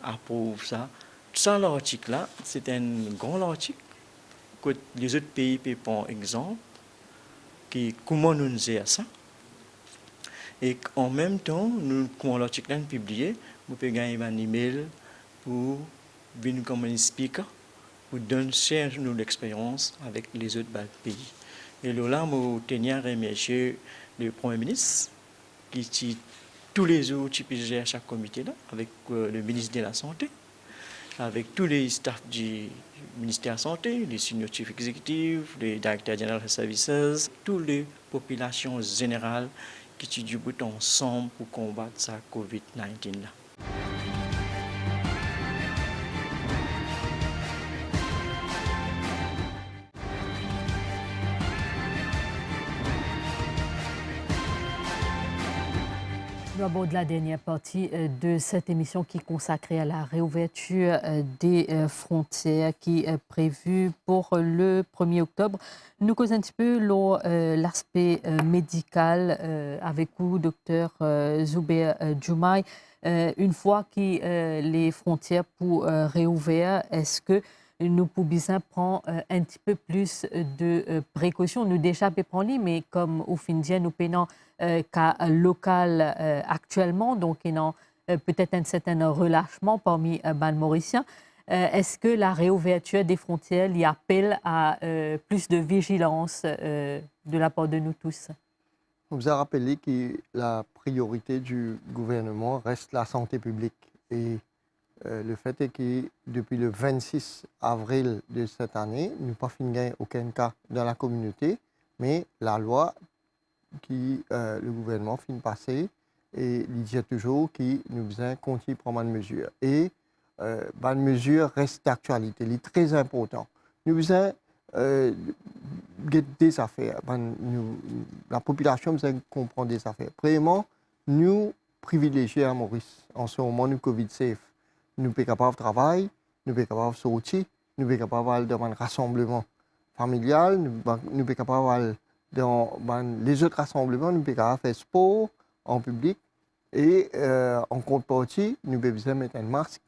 approuve ça. Ça, l'article-là, c'est un grand article que les autres pays peuvent prendre exemple, qui, comment nous faisons ça. Et en même temps, nous, quand l'article est publié, vous pouvez gagner un email pour venir comme un speaker, pour donner nous l'expérience avec les autres pays. Et là, je tenais à remercier le Premier ministre, qui tous les jours gère chaque comité là, avec le ministre de la Santé, avec tous les staffs du ministère de la Santé, les senior chief exécutifs, les directeurs généraux de services, toutes les populations générales qui étudient ensemble pour combattre sa COVID-19 là. Nous abordons la dernière partie de cette émission qui est consacrée à la réouverture des frontières qui est prévue pour le 1er octobre. Nous causons un petit peu l'aspect médical avec vous, docteur Zubair Djoumai. Une fois que les frontières pour réouvrir, est-ce que nous pouvons prendre un petit peu plus de précautions? Nous déjà prendre, mais comme au Findien, nous payons cas local actuellement, donc il y a peut-être un certain relâchement parmi les Mauriciens. Est-ce que la réouverture des frontières y appelle à plus de vigilance de la part de nous tous? On vous a rappelé que la priorité du gouvernement reste la santé publique. Et le fait est que depuis le 26 avril de cette année, nous n'avons pas fini aucun cas dans la communauté, mais la loi qui le gouvernement finit de passer et il dit toujours que nous devons continuer à prendre des mesures. Et les mesures restent d'actualité, c'est très important. Nous devons des affaires. La population doit comprendre des affaires. Premièrement, nous privilégions à Maurice. En ce moment, nous COVID-safe. Nous sommes capables de travailler, nous sommes capables de sortir, nous sommes capables de un rassemblement familial, nous sommes capables dans les autres rassemblements, nous sommes capables de faire sport en public et en contrepartie, nous avons besoin de mettre un masque.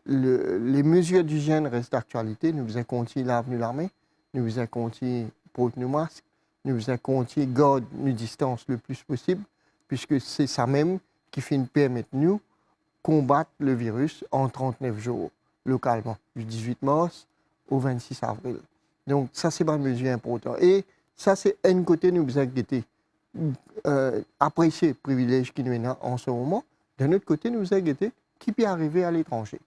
Les mesures d'hygiène restent d'actualité. Nous devons continuer à laver l'armée, nous devons continuer à porter nos masques, nous devons continuer à garder nos distances le plus possible, puisque c'est ça même qui finit permettre nous combattre le virus en 39 jours localement, du 18 mars au 26 avril. Donc ça, c'est une mesure importante. Et ça, c'est un côté nous devons apprécier le privilège qui nous est en ce moment. D'un autre côté, nous devons qui peut arriver à l'étranger.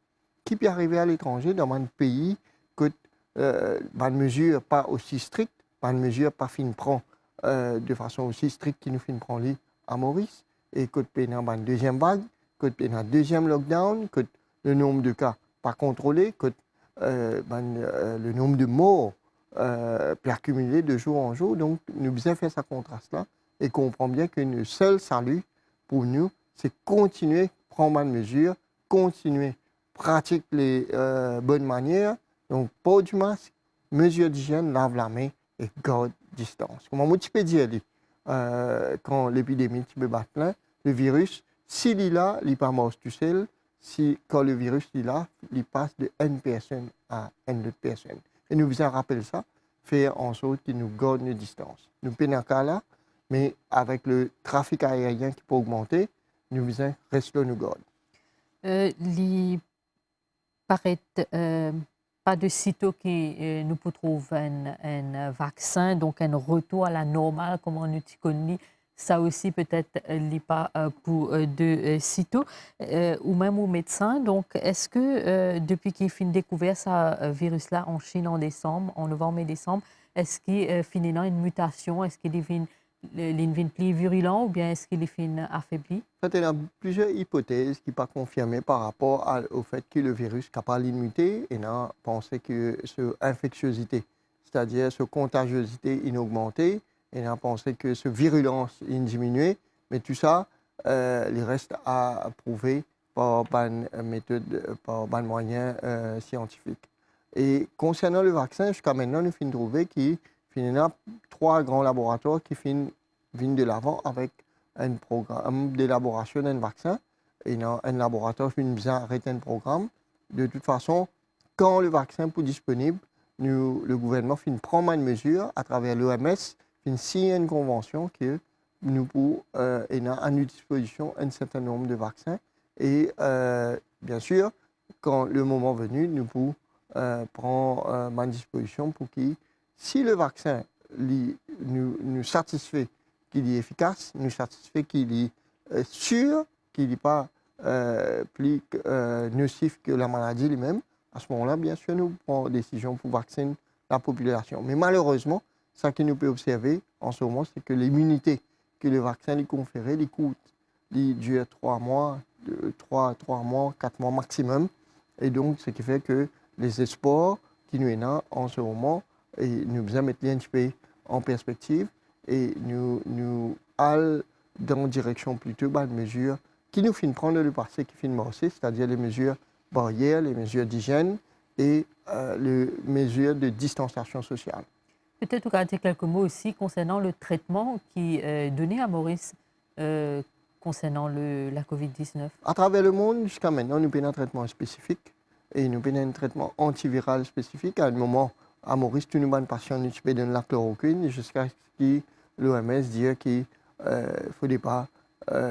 Qui peut arriver à l'étranger dans un pays que une mesure pas aussi stricte, une mesure pas fin prend de façon aussi stricte qui nous fin prend à Maurice, et que dans une deuxième vague, que dans un deuxième lockdown, que le nombre de cas pas contrôlé, que le nombre de morts peut accumuler de jour en jour. Donc, nous devons faire ce contraste-là et comprendre bien que le seul salut pour nous, c'est continuer à prendre une mesure, continuer à pratiquer les bonnes manières. Donc, port du masque, mesure d'hygiène, lave la main et garde distance. Comme on peut dire, quand l'épidémie peut battre là, le virus, s'il est là, il n'est pas mort tout seul. Quand le virus est là, il passe de une personne à une autre personne. Et nous vous rappelons ça, faire en sorte qu'il nous garde nos distances. Nous sommes cas là, mais avec le trafic aérien qui peut augmenter, nous vous restons nous garde. Il paraît pas de sitôt que nous pouvons trouver un vaccin, donc un retour à la normale, comme on connaît. Ça aussi peut-être n'est pas pour de sitôt, ou même aux médecins. Donc, est-ce que depuis qu'il finit découvert ce virus-là en Chine en décembre, en novembre et décembre, est-ce qu'il finit dans une mutation? Est-ce qu'il devient plus virulent ou bien est-ce qu'il est affaibli? Il y a plusieurs hypothèses qui ne sont pas confirmées par rapport au fait que le virus est capable de muter et on a pensé que cette infectiosité, c'est-à-dire cette contagiosité inaugmentée, et on a pensé que cette virulence est diminuée, mais tout ça, il reste à prouver par une méthode, par un moyen scientifique. Et concernant le vaccin, jusqu'à maintenant, nous avons trouvé qu'il Il y a 3 grands laboratoires qui viennent de l'avant avec un programme d'élaboration d'un vaccin. Et un laboratoire qui vient arrêter un programme. De toute façon, quand le vaccin est disponible, le gouvernement prend une mesure à travers l'OMS, signe une convention que nous pouvons à notre disposition un certain nombre de vaccins. Et bien sûr, quand le moment venu, nous pouvons prendre ma disposition pour que, si le vaccin nous satisfait qu'il est efficace, nous satisfait qu'il est sûr, qu'il n'est pas plus nocif que la maladie lui-même, à ce moment-là, bien sûr, nous prenons décision pour vacciner la population. Mais malheureusement, ce que nous pouvons observer en ce moment, c'est que l'immunité que le vaccin lui confère, il coûte, il dure 3 mois, 4 mois maximum. Et donc, ce qui fait que les espoirs qui nous sont en ce moment, et nous devons mettre l'INSP en perspective et nous allons dans une direction plutôt de mesures qui nous finissent prendre le passé, qui finissent marcher, c'est-à-dire les mesures barrières, les mesures d'hygiène et les mesures de distanciation sociale. Peut-être vous pouvez dire quelques mots aussi concernant le traitement qui est donné à Maurice concernant la COVID-19. À travers le monde, jusqu'à maintenant, nous avons un traitement spécifique et nous avons un traitement antiviral spécifique. À un moment, à Maurice, tous nos patients nous donnent la chloroquine jusqu'à ce que l'OMS dise qu'il ne faudrait pas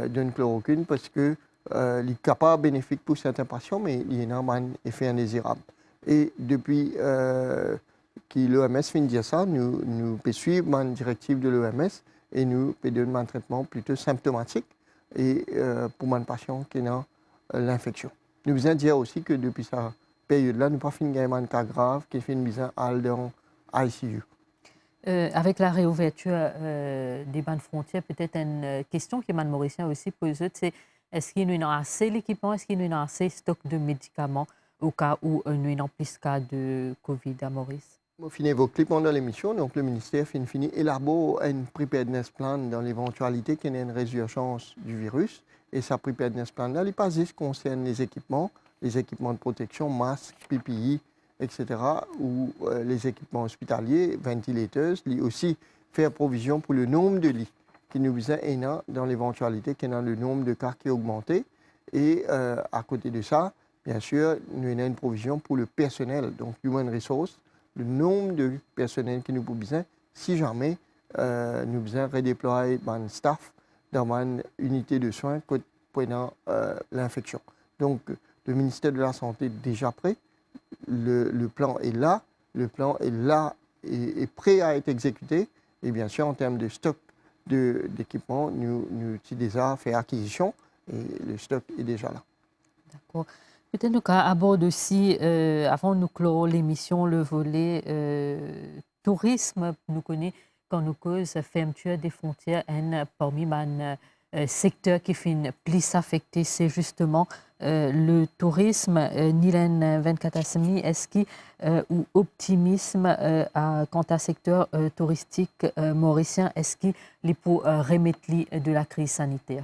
donner chloroquine parce que il est capable bénéfique pour certains patients, mais il y a un effet indésirable. Et depuis que l'OMS finit de dire ça, nous pouvons suivre une directive de l'OMS et nous pouvons donner un traitement plutôt symptomatique et pour un patient qui a l'infection. Nous voulons dire aussi que depuis cette période-là, nous n'avons pas fini un cas grave qui fait une mise à dans ICU. Avec la réouverture des bandes frontières, peut-être une question que Mme Mauricien aussi pose, c'est est-ce qu'il y a assez d'équipements, est-ce qu'il y a assez de stock de médicaments au cas où nous avons plus de cas de Covid à Maurice? Je finis évoqué pendant l'émission, donc le ministère finit élabore un preparedness plan dans l'éventualité qu'il y ait une résurgence du virus. Et ce preparedness plan-là, il pas juste concerne les équipements de protection, masques, PPI, etc., ou les équipements hospitaliers, ventilateurs, il aussi faire provision pour le nombre de lits qui nous a dans l'éventualité qu'il y a le nombre de cas qui a augmenté. Et à côté de ça, bien sûr, nous avons une provision pour le personnel, donc human resources, le nombre de personnel qui nous a besoin si jamais nous devons redéployer un staff dans une unité de soins pendant l'infection. Donc, le ministère de la Santé est déjà prêt. Le plan est là. Le plan est là et prêt à être exécuté. Et bien sûr, en termes de stock d'équipement, nous avons déjà fait acquisition et le stock est déjà là. D'accord. Peut-être nous aborde aussi, avant de nous clore l'émission, le volet tourisme. Nous connaissons quand nous cause fermeture des frontières, parmi les secteurs qui sont plus affectés, c'est justement le tourisme. Nilen 24 Assemi, est-ce qu'il ou optimisme quant à secteur touristique mauricien, est-ce qu'il peut remettre de la crise sanitaire?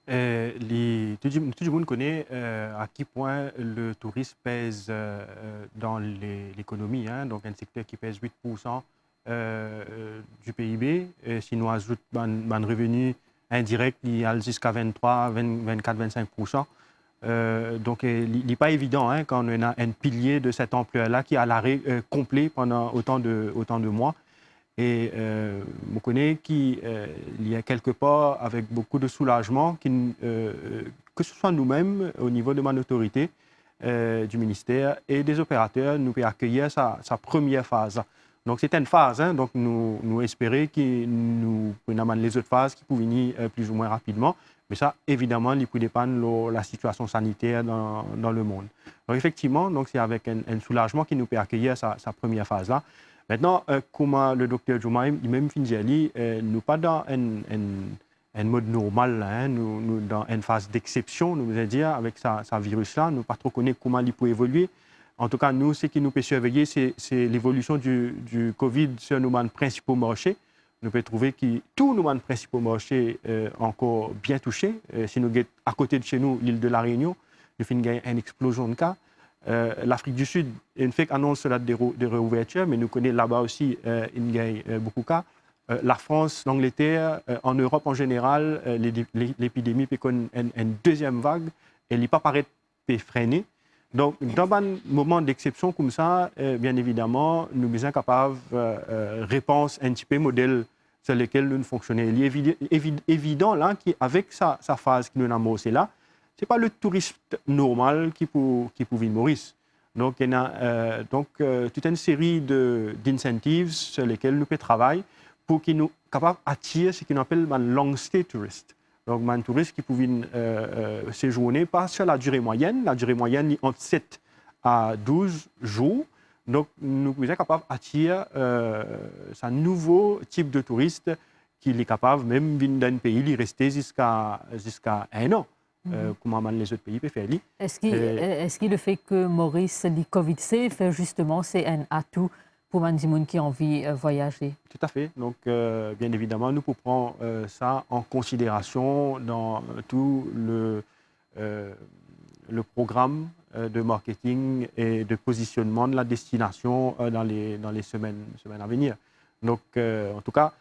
Tout le monde connaît à quel point le tourisme pèse dans l'économie, hein, donc un secteur qui pèse 8% du PIB. Si nous ajoutons un revenu indirect, il y a jusqu'à 23, 24, 25%. Donc, il n'est pas évident hein, quand on a un pilier de cette ampleur-là qui est à l'arrêt complet pendant autant de mois. Et on connaît qu'il y a quelque part, avec beaucoup de soulagement, que ce soit nous-mêmes, au niveau de mon autorité, du ministère et des opérateurs, nous pouvons accueillir sa première phase. Donc c'est une phase, hein, donc nous espérons que nous pouvons les autres phases qui peuvent venir plus ou moins rapidement. Mais ça, évidemment, il peut dépendre de la situation sanitaire dans le monde. Donc effectivement, c'est avec un soulagement qu'il nous peut accueillir sa première phase-là. Maintenant, comme le docteur Juma même dit, nous pas dans un mode normal, hein, nous dans une phase d'exception, nous voulons dire, avec ce virus-là, nous ne pas trop connaître comment il peut évoluer. En tout cas, nous, ce qui nous peut surveiller, c'est l'évolution du Covid sur nos principaux marchés. Nous pouvons trouver que tous nos principaux marchés sont encore bien touchés. Si nous sommes à côté de chez nous, l'île de la Réunion, nous avons une explosion de cas. l'Afrique du Sud, une fait annonce la de réouverture, mais nous connaissons là-bas aussi il y a beaucoup de cas. La France, l'Angleterre, en Europe en général, l'épidémie peut connaître une deuxième vague, elle n'est pas paraître freiner. Donc, dans un moment d'exception comme ça, bien évidemment, nous sommes capables de réponse un petit peu modèle sur lequel nous fonctionnons. Il est évident là qu'avec sa phase que nous avons là, ce n'est pas le touriste normal qui peut vivre Maurice. Donc, il y a toute une série d'incentives sur lesquels nous pouvons travailler pour qu'ils nous capables d'attirer ce qu'on appelle un long stay tourist. Donc, un touriste qui peut séjourner pas sur la durée moyenne est entre 7 à 12 jours. Donc, nous sommes capables d'attirer un nouveau type de touriste qui est capable, même d'un pays, de rester jusqu'à 1 an. Comme les autres pays peuvent faire. Est-ce que le fait que Maurice dit Covid-C fait justement, c'est un atout pour les gens qui ont envie de voyager? Tout à fait. Donc, bien évidemment, nous pouvons prendre ça en considération dans tout le programme de marketing et de positionnement de la destination dans les semaines à venir. Donc, en tout cas,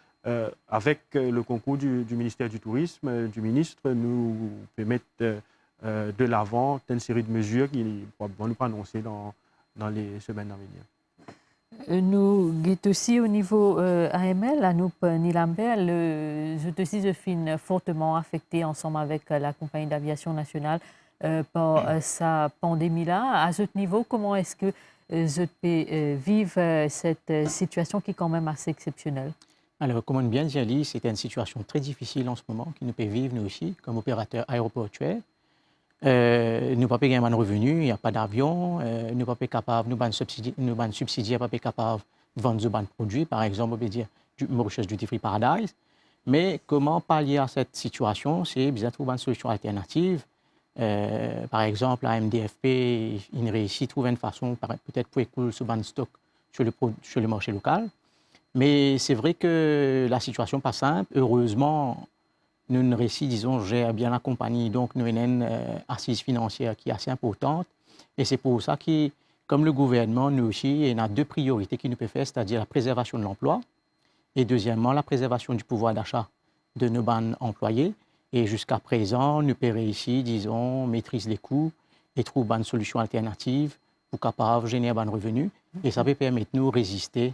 avec le concours du ministère du Tourisme, du ministre, nous pouvons mettre de l'avant une série de mesures qui vont nous annoncer dans les semaines à venir. Nous sommes aussi au niveau AML, à nous, Nilambert, je suis fortement affecté ensemble avec la compagnie d'aviation nationale par sa pandémie-là. À ce niveau, comment est-ce que je peux vivre cette situation qui est quand même assez exceptionnelle? Alors, comme on vient de dire, c'est une situation très difficile en ce moment, qui nous peut vivre nous aussi, comme opérateur aéroportuaire. Nous ne pouvons pas gagner un revenu, il n'y a pas d'avion, nous ne sommes pas capables, nous sommes subsidiaires, pas capables de vendre des produits, par exemple, on peut dire du Mauritius Duty Free Paradise. Mais comment pallier à cette situation? C'est bien de trouver une solution alternative. Par exemple, la MDFP, il réussit à trouver une façon, peut-être pour écouler ce ban stock sur le marché local. Mais c'est vrai que la situation n'est pas simple. Heureusement, nous réussi, disons, gère bien la compagnie. Donc, nous avons une assise financière qui est assez importante. Et c'est pour ça que, comme le gouvernement, nous aussi, il y a 2 priorités qui nous peuvent faire, c'est-à-dire la préservation de l'emploi et deuxièmement, la préservation du pouvoir d'achat de nos employés. Et jusqu'à présent, nous pouvons réussir, disons, maîtriser les coûts et trouver une solution alternative pour capable générer un revenu. Et ça peut permettre de nous résister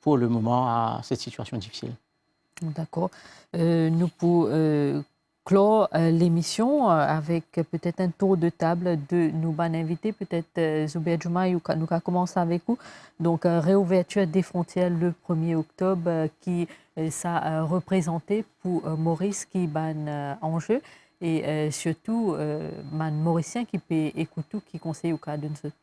pour le moment à cette situation difficile. D'accord. Nous pouvons clore l'émission avec peut-être un tour de table de nos invités. Peut-être Zuber Juma, nous allons commencer avec vous. Donc, réouverture des frontières le 1er octobre, qui ça représenté pour Maurice qui est un enjeu et surtout man Mauricien qui peut écouter, qui conseille au cas d'une suite.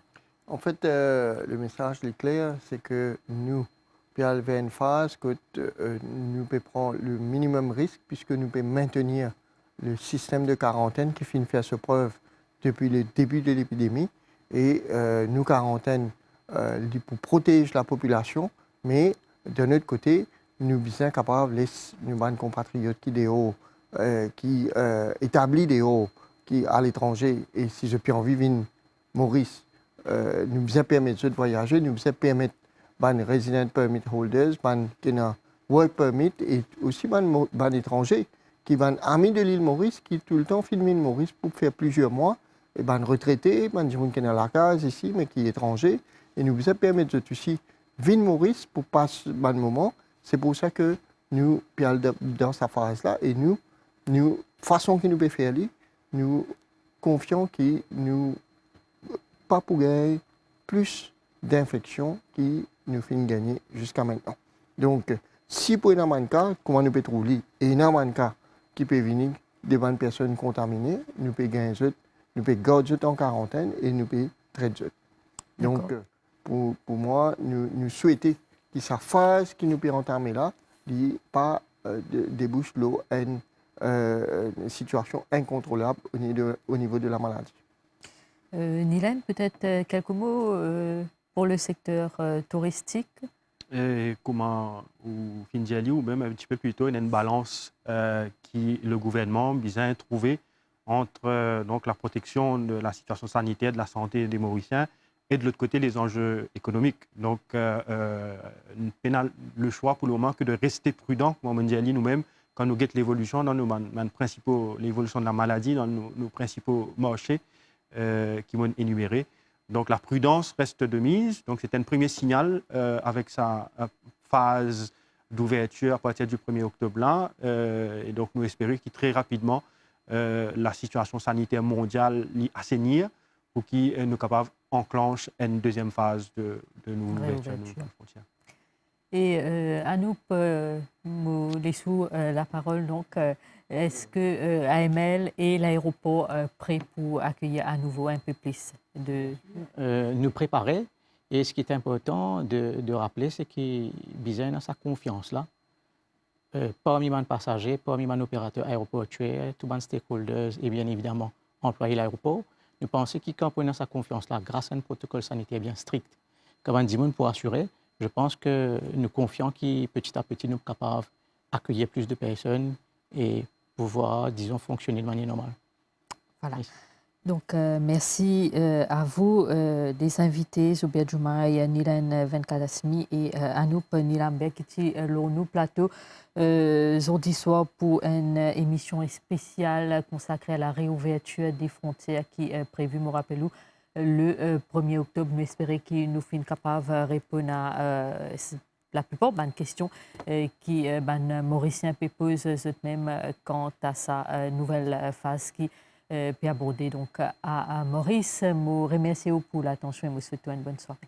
En fait, le message est clair, c'est que nous, puis il y a une phase que nous pouvons prendre le minimum risque puisque nous pouvons maintenir le système de quarantaine qui finit de faire ses preuves depuis le début de l'épidémie. Et nous, quarantaine, pour protéger la population, mais de notre côté, nous sommes capables, nos compatriotes qui établissent des hauts, qui à l'étranger, et si je peux en vivre une Maurice, nous sommes permettre de voyager, nous sommes permettre les resident permit holders, les work permit et aussi les étrangers qui sont amis de l'île Maurice, qui tout le temps filment l'île Maurice pour faire plusieurs mois, et les retraités, les gens qui sont à la case ici, mais qui sont étrangers, et nous sommes permettre de aussi vivre Maurice pour passer un moment. C'est pour ça que nous, dans cette phase-là, et nous, façon que nous pouvons faire, nous confions que nous pas pour gagner plus d'infections qui nous fait gagner jusqu'à maintenant. Donc, si pour un cas, comment nous pouvons trouver, et un cas qui peut venir devant une personne contaminée, nous pouvons gagner, nous pouvons garder en quarantaine et nous pouvons traiter. Donc, pour moi, nous souhaitons que sa phase qui nous peut entamer là, n'ait pas débouche l'eau à une situation incontrôlable au niveau de la maladie. Nilène, peut-être quelques mots pour le secteur touristique? Comment, ou Findiali, ou même un petit peu plus tôt, il y a une balance qui le gouvernement vise à trouver entre donc, la protection de la situation sanitaire, de la santé des Mauriciens et de l'autre côté, les enjeux économiques. Donc, nous avons le choix pour le moment que de rester prudent, comme on dit nous-mêmes, quand nous guettons l'évolution dans l'évolution de la maladie, dans nos principaux marchés qui vont énumérés. Donc, la prudence reste de mise. Donc, c'est un premier signal avec sa phase d'ouverture à partir du 1er octobre là. Et donc, nous espérons que très rapidement, la situation sanitaire mondiale l'assainir pour qu'il nous capable enclenche une deuxième phase de l'ouverture de nos frontières. Et Anoup, nous laissons la parole. Donc, est-ce que AML et l'aéroport prêts pour accueillir à nouveau un peu plus de... Nous préparer. Et ce qui est important de rappeler, c'est qu'il besoin de sa confiance là. Parmi les passagers, parmi les opérateurs aéroportuaires, tous les stakeholders et bien évidemment employés de l'aéroport, nous pensons qu'ils comprennent sa confiance là grâce à un protocole sanitaire bien strict. Comme on dit, pour assurer, je pense que nous confions que petit à petit nous sommes capables d'accueillir plus de personnes et pouvoir, disons, fonctionner de manière normale. Voilà. Donc, merci à vous, des invités, Zobia Djoumaï, Nilan Venkadasmi et Anoup Nilamber, qui sont sur nos plateaux aujourd'hui soir pour une émission spéciale consacrée à la réouverture des frontières qui est prévue, me rappelez-vous, le 1er octobre. Nous espérons qu'il nous fait capable de répondre à la plupart des questions qui Mauricien peut poser même quant à sa nouvelle phase qui peut aborder donc à Maurice. Je vous remercie pour l'attention et vous souhaite une bonne soirée.